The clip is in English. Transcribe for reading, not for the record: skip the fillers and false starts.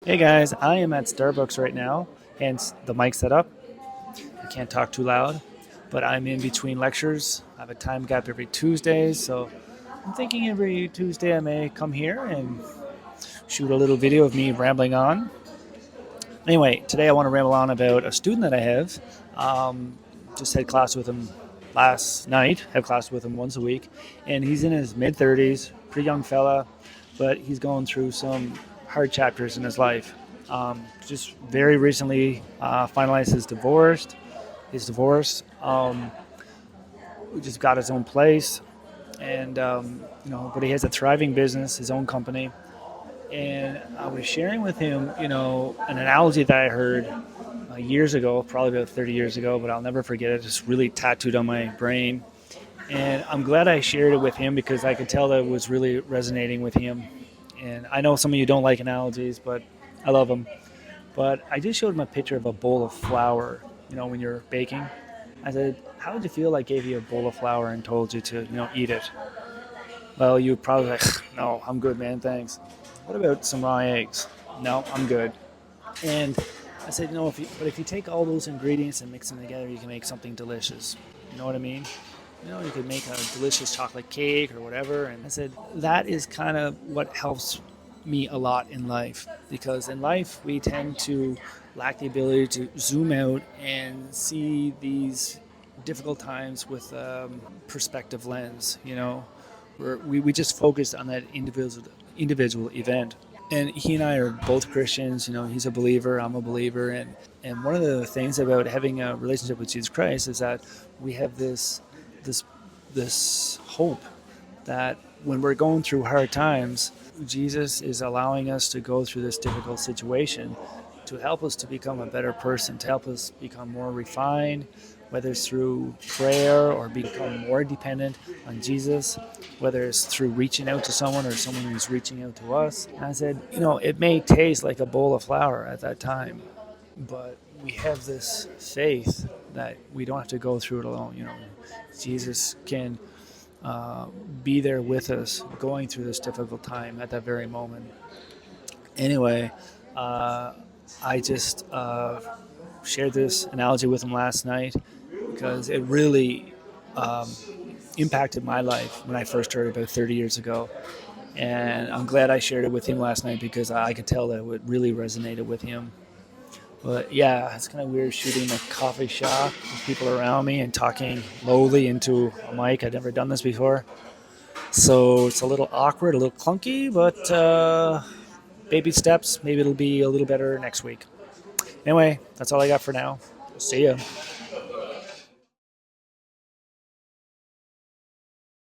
Hey guys, I am at Starbucks right now, hence the mic setup. I can't talk too loud, but I'm in between lectures. I have a time gap every Tuesday, so I'm thinking every Tuesday I may come here and shoot a little video of me rambling on. Anyway, today I want to ramble on about a student that I have. Um, just had class with him last night, have class with him once a week, and he's in his mid 30s, pretty young fella, but he's going through some hard chapters in his life. Just very recently finalized his divorce. Just got his own place, and but he has a thriving business, his own company. And I was sharing with him, an analogy that I heard years ago, probably about 30 years ago, but I'll never forget it. It's really tattooed on my brain. And I'm glad I shared it with him because I could tell that it was really resonating with him. And I know some of you don't like analogies, but I love them. But I just showed him a picture of a bowl of flour, when you're baking. I said, how would you feel if I gave you a bowl of flour and told you to, eat it? Well, you'd probably like, no, I'm good, man, thanks. What about some raw eggs? No, I'm good. And I said, if you take all those ingredients and mix them together, you can make something delicious. You know what I mean? You could make a delicious chocolate cake or whatever. And I said, that is kind of what helps me a lot in life. Because in life, we tend to lack the ability to zoom out and see these difficult times with perspective lens, where we just focus on that individual event. And he and I are both Christians. He's a believer, I'm a believer, and one of the things about having a relationship with Jesus Christ is that we have this this hope that when we're going through hard times, Jesus is allowing us to go through this difficult situation to help us to become a better person, to help us become more refined, whether it's through prayer or become more dependent on Jesus, whether it's through reaching out to someone or someone who's reaching out to us. And I said, it may taste like a bowl of flour at that time, but we have this faith that we don't have to go through it alone. Jesus can be there with us going through this difficult time at that very moment. Anyway, I just shared this analogy with him last night because it really um, impacted my life when I first heard it about 30 years ago. And I'm glad I shared it with him last night because I could tell that it really resonated with him. But yeah, it's kind of weird shooting in a coffee shop with people around me and talking lowly into a mic. I'd never done this before. So it's a little awkward, a little clunky, but baby steps. Maybe it'll be a little better next week. Anyway, that's all I got for now. See ya.